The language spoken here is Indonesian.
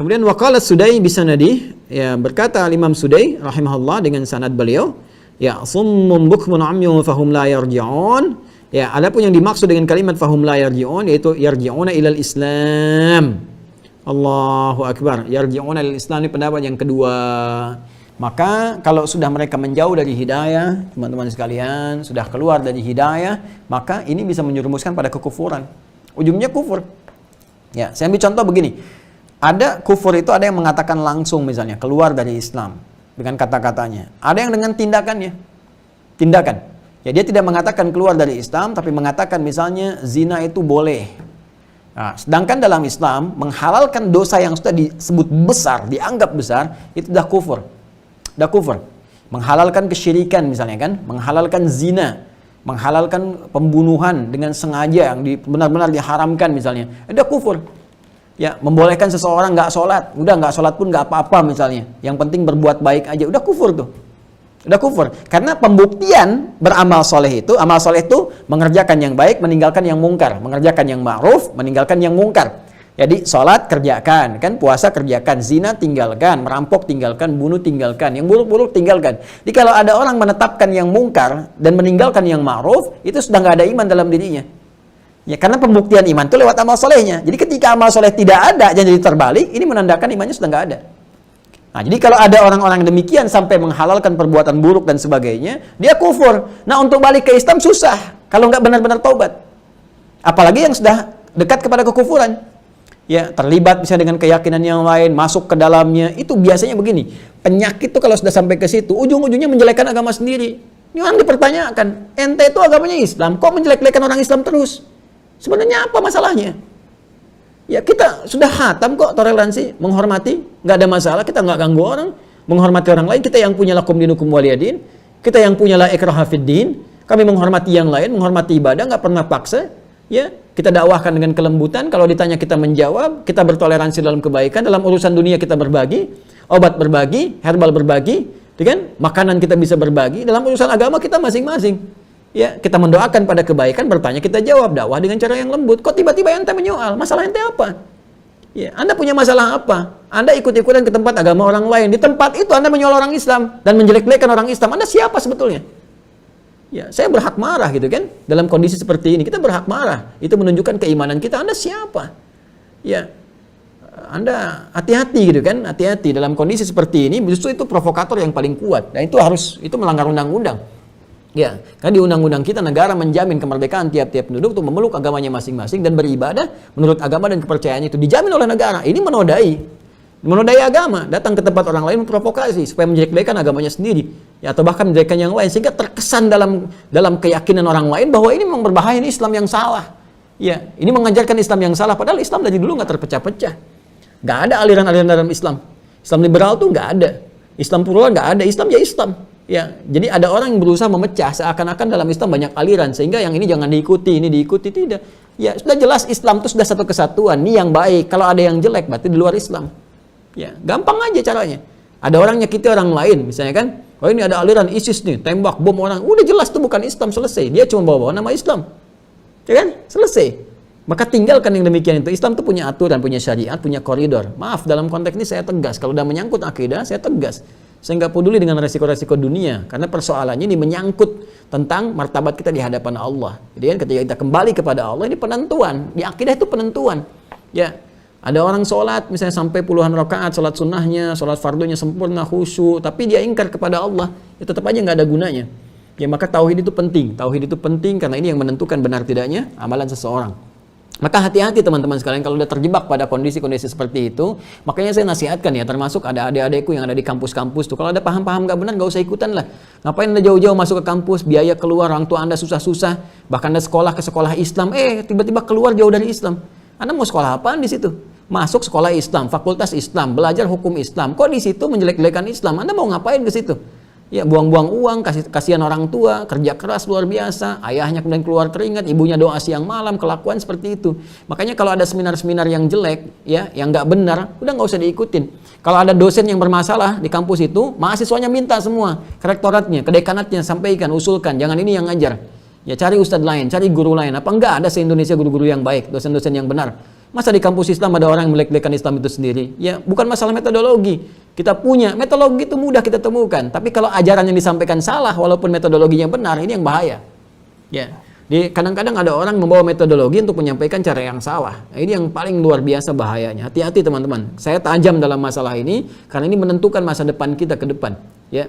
Kemudian waqala Sudai bisanadi, ya berkata Imam Sudai rahimahullah dengan sanad beliau, ya summun bukmun umyun fahum la yarji'un. Ya, adapun yang dimaksud dengan kalimat fahum la yarji'un yaitu yarji'una ilal Islam. Allahu akbar. Yarji'una ilal Islam ini pendapat yang kedua. Maka kalau sudah mereka menjauh dari hidayah, teman-teman sekalian, sudah keluar dari hidayah, maka ini bisa menjerumuskan pada kekufuran. Ujungnya kufur. Ya, saya ambil contoh begini. Ada kufur itu ada yang mengatakan langsung misalnya keluar dari Islam dengan kata-katanya. Ada yang dengan tindakannya. Tindakan. Ya, dia tidak mengatakan keluar dari Islam tapi mengatakan misalnya zina itu boleh. Nah, sedangkan dalam Islam menghalalkan dosa yang sudah disebut besar, dianggap besar, itu dah kufur. Dah kufur. Menghalalkan kesyirikan misalnya kan, menghalalkan zina, menghalalkan pembunuhan dengan sengaja yang benar-benar diharamkan misalnya. Dah kufur. Ya, membolehkan seseorang nggak sholat, udah nggak sholat pun nggak apa-apa misalnya. Yang penting berbuat baik aja, udah kufur tuh. Udah kufur. Karena pembuktian beramal soleh itu, amal soleh itu mengerjakan yang baik, meninggalkan yang mungkar. Mengerjakan yang ma'ruf, meninggalkan yang mungkar. Jadi sholat kerjakan, kan puasa kerjakan, zina tinggalkan, merampok tinggalkan, bunuh tinggalkan, yang buruk-buruk tinggalkan. Jadi kalau ada orang menetapkan yang mungkar dan meninggalkan yang ma'ruf, itu sudah nggak ada iman dalam dirinya. Ya, karena pembuktian iman itu lewat amal solehnya. Jadi ketika amal soleh tidak ada, jadi terbalik, ini menandakan imannya sudah nggak ada. Nah, jadi kalau ada orang-orang demikian sampai menghalalkan perbuatan buruk dan sebagainya, dia kufur. Nah, untuk balik ke Islam susah kalau nggak benar-benar taubat. Apalagi yang sudah dekat kepada kekufuran. Ya, terlibat misalnya dengan keyakinan yang lain, masuk ke dalamnya. Itu biasanya begini. Penyakit itu kalau sudah sampai ke situ, ujung-ujungnya menjelekkan agama sendiri. Ini orang dipertanyakan, ente itu agamanya Islam, kok menjelek-jelekan orang Islam terus? Sebenarnya apa masalahnya? Ya, kita sudah hatam kok toleransi, menghormati, nggak ada masalah, kita nggak ganggu orang, menghormati orang lain, kita yang punya lakum dinukum waliyadin, kita yang punya la ikraha fid din, kami menghormati yang lain, menghormati ibadah, nggak pernah paksa, ya, kita dakwahkan dengan kelembutan, kalau ditanya kita menjawab, kita bertoleransi dalam kebaikan, dalam urusan dunia kita berbagi, obat berbagi, herbal berbagi, kan? Makanan kita bisa berbagi, dalam urusan agama kita masing-masing. Ya, kita mendoakan pada kebaikan, bertanya kita jawab, dakwah dengan cara yang lembut. Kok tiba-tiba ente menyoal? Masalah ente apa? Ya, Anda punya masalah apa? Anda ikut-ikutan ke tempat agama orang lain. Di tempat itu Anda menyoal orang Islam dan menjelek-jelekan orang Islam. Anda siapa sebetulnya? Ya, saya berhak marah gitu kan? Dalam kondisi seperti ini kita berhak marah. Itu menunjukkan keimanan kita. Anda siapa? Ya, Anda hati-hati gitu kan? Hati-hati dalam kondisi seperti ini. Justru itu provokator yang paling kuat. Dan itu melanggar undang-undang. Ya, kan di undang-undang kita negara menjamin kemerdekaan tiap-tiap penduduk untuk memeluk agamanya masing-masing dan beribadah menurut agama dan kepercayaannya itu dijamin oleh negara. Ini menodai agama, datang ke tempat orang lain memprovokasi supaya menjelek-jelekan agamanya sendiri, ya, atau bahkan menjelekkan yang lain sehingga terkesan dalam keyakinan orang lain bahwa ini memang berbahaya, ini Islam yang salah. Ya, ini mengajarkan Islam yang salah padahal Islam dari dulu nggak terpecah-pecah. Nggak ada aliran-aliran dalam Islam. Islam liberal tuh nggak ada. Islam plural nggak ada. Islam ya Islam. Ya, jadi ada orang yang berusaha memecah seakan-akan dalam Islam banyak aliran sehingga yang ini jangan diikuti, ini diikuti, tidak. Ya, sudah jelas Islam itu sudah satu kesatuan, ini yang baik. Kalau ada yang jelek berarti di luar Islam. Ya, gampang aja caranya. Ada orang nyakiti orang lain misalnya kan. Oh, ini ada aliran ISIS nih, tembak bom orang. Udah jelas itu bukan Islam, selesai. Dia cuma bawa nama Islam. Ya kan? Selesai. Maka tinggalkan yang demikian itu. Islam itu punya aturan, punya syariat, punya koridor. Maaf, dalam konteks ini saya tegas. Kalau udah menyangkut akidah, saya tegas. Saya nggak peduli dengan resiko-resiko dunia, karena persoalannya ini menyangkut tentang martabat kita di hadapan Allah. Jadi kan ketika kita kembali kepada Allah, ini penentuan. Di akidah itu penentuan. Ya, ada orang sholat misalnya sampai puluhan rakaat, sholat sunnahnya, sholat fardunya sempurna, khusyuk, tapi dia ingkar kepada Allah, itu tetap aja nggak ada gunanya. Ya, maka tauhid itu penting. Tauhid itu penting karena ini yang menentukan benar tidaknya amalan seseorang. Maka hati-hati teman-teman sekalian kalau udah terjebak pada kondisi-kondisi seperti itu. Makanya saya nasihatkan ya, termasuk ada adik-adikku yang ada di kampus-kampus tuh. Kalau ada paham-paham gak benar, gak usah ikutan lah. Ngapain Anda jauh-jauh masuk ke kampus, biaya keluar, orang tua Anda susah-susah. Bahkan Anda sekolah ke sekolah Islam, tiba-tiba keluar jauh dari Islam. Anda mau sekolah apaan di situ? Masuk sekolah Islam, fakultas Islam, belajar hukum Islam. Kok di situ menjelek-jelekan Islam? Anda mau ngapain ke situ? Ya, buang-buang uang, kasihan orang tua, kerja keras luar biasa, ayahnya kemudian keluar keringat, ibunya doa siang malam, kelakuan seperti itu. Makanya kalau ada seminar-seminar yang jelek, ya, yang nggak benar, udah nggak usah diikutin. Kalau ada dosen yang bermasalah di kampus itu, mahasiswanya minta semua, ke rektoratnya, ke dekanatnya, sampaikan, usulkan, jangan ini yang ngajar. Ya, cari ustadz lain, cari guru lain. Apa enggak ada se-Indonesia guru-guru yang baik, dosen-dosen yang benar? Masa di kampus Islam ada orang yang melek-lekan Islam itu sendiri? Ya, bukan masalah metodologi. Kita punya metodologi itu mudah kita temukan, tapi kalau ajaran yang disampaikan salah walaupun metodologinya benar, ini yang bahaya. Ya. Kadang-kadang ada orang membawa metodologi untuk menyampaikan cara yang salah. Nah, ini yang paling luar biasa bahayanya. Hati-hati teman-teman. Saya tajam dalam masalah ini karena ini menentukan masa depan kita ke depan. Ya.